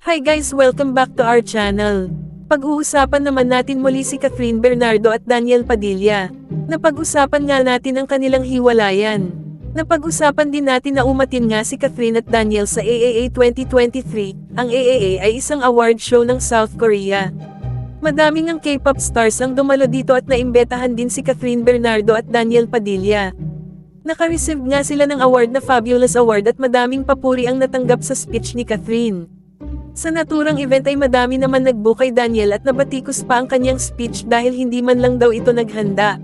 Hi guys, welcome back to our channel. Pag-uusapan naman natin muli si Catherine Bernardo at Daniel Padilla. Napag-usapan nga natin ang kanilang hiwalayan. Napag-usapan din natin na umatin nga si Catherine at Daniel sa AAA 2023. Ang AAA ay isang award show ng South Korea. Madaming ang K-pop stars ang dumalo dito at naimbetahan din si Catherine Bernardo at Daniel Padilla. Naka-receive nga sila ng award na Fabulous Award at madaming papuri ang natanggap sa speech ni Catherine. Sa naturang event ay madami naman nagbook kay Daniel at nabatikos pa ang kanyang speech dahil hindi man lang daw ito naghanda.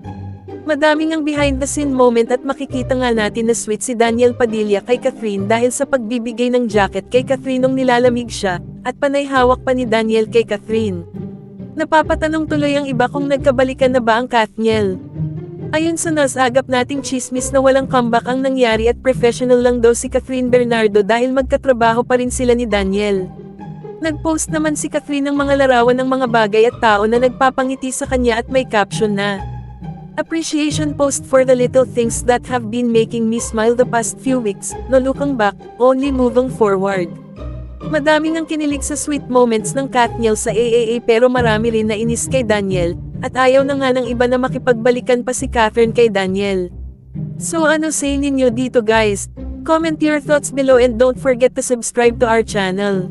Madaming ang behind the scene moment at makikita nga natin na sweet si Daniel Padilla kay Catherine dahil sa pagbibigay ng jacket kay Catherine nung nilalamig siya, at panay hawak pa ni Daniel kay Catherine. Napapatanong tuloy ang iba kung nagkabalikan na ba ang Kathniel. Ayon sa nasagap nating chismis na walang comeback ang nangyari at professional lang daw si Catherine Bernardo dahil magkatrabaho pa rin sila ni Daniel. Nag-post naman si Catherine ng mga larawan ng mga bagay at tao na nagpapangiti sa kanya at may caption na appreciation post for the little things that have been making me smile the past few weeks, no looking back, only moving forward. Madaming ang kinilig sa sweet moments ng Kathniel sa AAA pero marami rin na inis kay Daniel, at ayaw na nga ng iba na makipagbalikan pa si Catherine kay Daniel. So ano say ninyo dito guys? Comment your thoughts below and don't forget to subscribe to our channel.